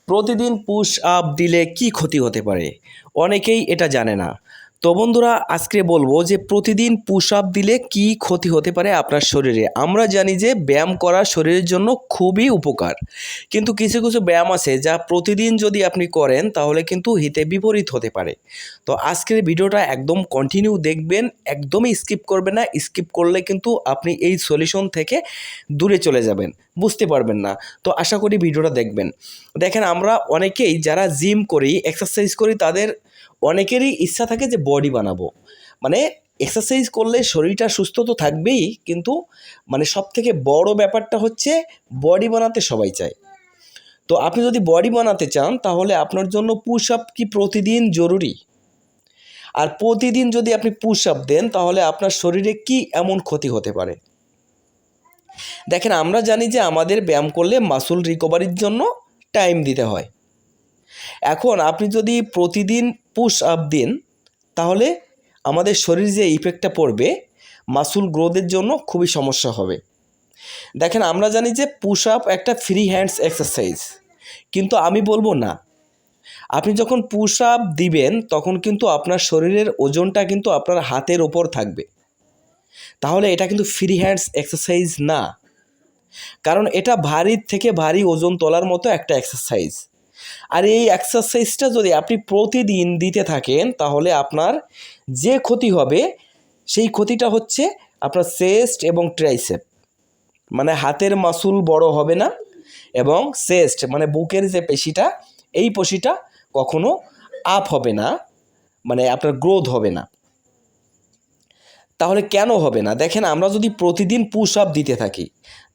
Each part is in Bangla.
প্রতিদিন পুশ আপ দিলে কি ক্ষতি হতে পারে? অনেকেই এটা জানে না। তো বন্ধুরা, আজকে বলবো যে প্রতিদিন পুশ আপ দিলে কি ক্ষতি হতে পারে আপনার শরীরে। আমরা জানি যে ব্যায়াম করা শরীরের জন্য খুবই উপকার, কিন্তু কিছু কিছু ব্যায়াম আছে যা প্রতিদিন যদি আপনি করেন তাহলে কিন্তু হিতে বিপরীত হতে পারে। তো আজকের ভিডিওটা একদম কন্টিনিউ দেখবেন, একদমই স্কিপ করবেন না। স্কিপ করলে কিন্তু আপনি এই সলিউশন থেকে দূরে চলে যাবেন, বুঝতে পারবেন না। তো আশা করি ভিডিওটা দেখবেন। দেখেন, আমরা অনেকেই যারা জিম করি, এক্সারসাইজ করি, তাদের অনেকেরই ইচ্ছা থাকে যে বডি বানাবো। মানে এক্সারসাইজ করলে শরীরটা সুস্থ তো থাকবেই, কিন্তু মানে সবথেকে বড় ব্যাপারটা হচ্ছে বডি বানাতে সবাই চায়। তো আপনি যদি বডি বানাতে চান তাহলে আপনার জন্য পুশ আপ কি প্রতিদিন জরুরি। আর প্রতিদিন যদি আপনি পুশ আপ দেন তাহলে আপনার শরীরে কি এমন ক্ষতি হতে পারে। দেখেন, আমরা জানি যে আমাদের ব্যায়াম করলে মাসল রিকভারির জন্য টাইম দিতে হয়। এখন আপনি যদি প্রতিদিন পুশ আপ দিন তাহলে আমাদের শরীর যে ইফেক্টটা পড়বে মাসল গ্রোথের জন্য খুবই সমস্যা হবে। দেখেন, আমরা জানি যে পুশ আপ একটা ফ্রি হ্যান্ডস এক্সারসাইজ, কিন্তু আমি বলবো না। আপনি যখন পুশ আপ দিবেন তখন কিন্তু আপনার শরীরের ওজনটা কিন্তু আপনার হাতের ওপর থাকবে, তাহলে এটা কিন্তু ফ্রি হ্যান্ডস এক্সারসাইজ না। কারণ এটা ভারী থেকে ভারী ওজন তোলার মতো একটা এক্সারসাইজ। আর এই এক্সারসাইজটা যদি আপনি প্রতিদিন দিতে থাকেন তাহলে আপনার যে ক্ষতি হবে সেই ক্ষতিটা হচ্ছে আপনার চেস্ট এবং ট্রাইসেপ, মানে হাতের মাসুল বড় হবে না, এবং চেস্ট মানে বুকের যে পেশিটা, এই পেশিটা কখনো আপ হবে না, মানে আপনার গ্রোথ হবে না। তাহলে কেন হবে না? দেখেন, আমরা যদি প্রতিদিন পুশ আপ দিতে থাকি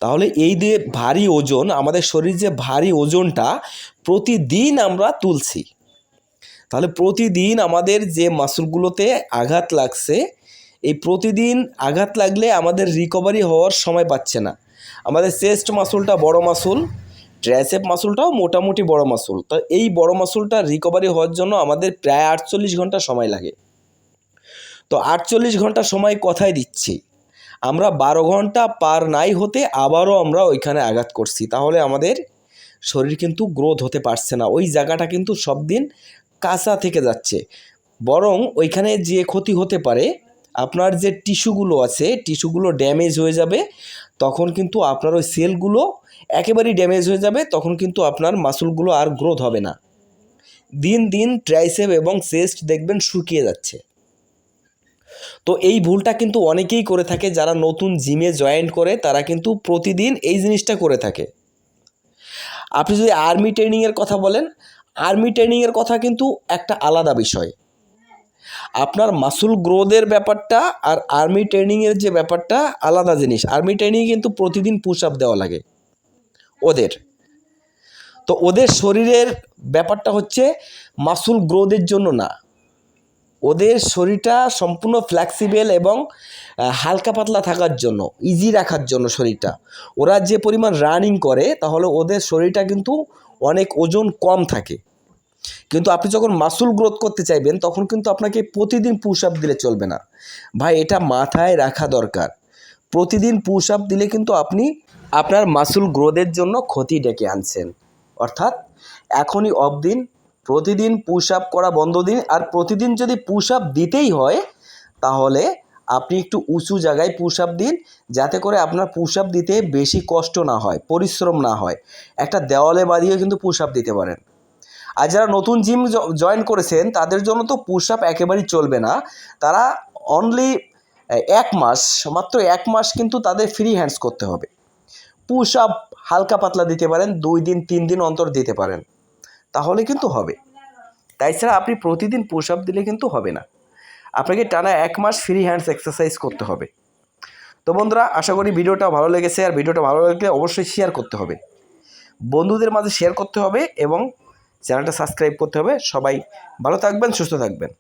তাহলে এই যে ভারী ওজন, আমাদের শরীর যে ভারী ওজনটা প্রতিদিন আমরা তুলছি, তাহলে প্রতিদিন আমাদের যে মাসলগুলোতে আঘাত লাগছে, এই প্রতিদিন আঘাত লাগলে আমাদের রিকভারি হওয়ার সময় পাচ্ছে না। আমাদের চেস্ট মাসলটা বড় মাসল, ট্রাইসেপ মাসলটাও মোটামুটি বড় মাসল। তো এই বড় মাসলটা রিকভারি হওয়ার জন্য আমাদের প্রায় 48 ঘন্টা সময় লাগে। তো 48 ঘন্টা সময় কথায় দিচ্ছি, আমরা 12 ঘন্টা পার নাই হতে আবারও আমরা ওইখানে আঘাত করছি, তাহলে আমাদের শরীর কিন্তু গ্রোথ হতে পারছে না। ওই জায়গাটা কিন্তু সব দিন কাঁচা থেকে যাচ্ছে, বরং ওইখানে যে ক্ষতি হতে পারে আপনার যে টিস্যুগুলো আছে, টিস্যুগুলো ড্যামেজ হয়ে যাবে। তখন কিন্তু আপনার ওই সেলগুলো একেবারেই ড্যামেজ হয়ে যাবে, তখন কিন্তু আপনার মাসলগুলো আর গ্রোথ হবে না। দিন দিন ট্রাইসেপ এবং চেস্ট দেখবেন শুকিয়ে যাচ্ছে। তো এই ভুলটা কিন্তু অনেকেই করে থাকে, যারা নতুন জিমে জয়েন করে তারা কিন্তু প্রতিদিন এই জিনিসটা করে থাকে। আপনি যদি আর্মি ট্রেনিংয়ের কথা বলেন, আর্মি ট্রেনিংয়ের কথা কিন্তু একটা আলাদা বিষয়। আপনার মাসল গ্রোথের ব্যাপারটা আর আর্মি ট্রেনিংয়ের যে ব্যাপারটা আলাদা জিনিস। আর্মি ট্রেনিং কিন্তু প্রতিদিন পুশ আপ দেওয়া লাগে ওদের। তো ওদের শরীরের ব্যাপারটা হচ্ছে মাসল গ্রোথের জন্য না, ওদের শরীরটা সম্পূর্ণ ফ্লেক্সিবল এবং হালকা পাতলা থাকার জন্য, ইজি রাখার জন্য শরীরটা। ওরা যে পরিমাণ রানিং করে তাহলে ওদের শরীরটা কিন্তু অনেক ওজন কম থাকে। কিন্তু আপনি যখন মাসল গ্রোথ করতে চাইবেন তখন কিন্তু আপনাকে প্রতিদিন পুশ আপ দিলে চলবে না ভাই, এটা মাথায় রাখা দরকার। প্রতিদিন পুশ আপ দিলে কিন্তু আপনি আপনার মাসল গ্রোথের জন্য ক্ষতি ডেকে আনছেন। অর্থাৎ এখনই অফ দিন, প্রতিদিন পুশ আপ করা বন্ধ দিন। আর প্রতিদিন যদি পুশ আপ দিতেই হয় তাহলে আপনি একটু উঁচু জায়গায় পুশ আপ দিন, যাতে করে আপনার পুশ আপ দিতে বেশি কষ্ট না হয়, পরিশ্রম না হয়। একটা দেওয়ালে বাঁধিয়ে কিন্তু পুশ আপ দিতে পারেন। আর যারা নতুন জিম জয়েন করেছেন তাদের জন্য তো পুশ আপ একেবারেই চলবে না। তারা অনলি 1 মাস, মাত্র 1 মাস কিন্তু তাদের ফ্রি হ্যান্ডস করতে হবে। পুশ আপ হালকা পাতলা দিতে পারেন, 2 দিন 3 দিন অন্তর দিতে পারেন, তাহলে কিন্তু হবে। তাই ছাড়া আপনি প্রতিদিন পুশ আপ দিলে কিন্তু হবে না, আপনাকে টানা 1 মাস ফ্রি হ্যান্ডস এক্সারসাইজ করতে হবে। তো বন্ধুরা, আশা করি ভিডিওটা ভালো লেগেছে। আর ভিডিওটা ভালো লাগলে অবশ্যই শেয়ার করতে হবে, বন্ধুদের মাঝে শেয়ার করতে হবে এবং চ্যানেলটা সাবস্ক্রাইব করতে হবে। সবাই ভালো থাকবেন, সুস্থ থাকবেন।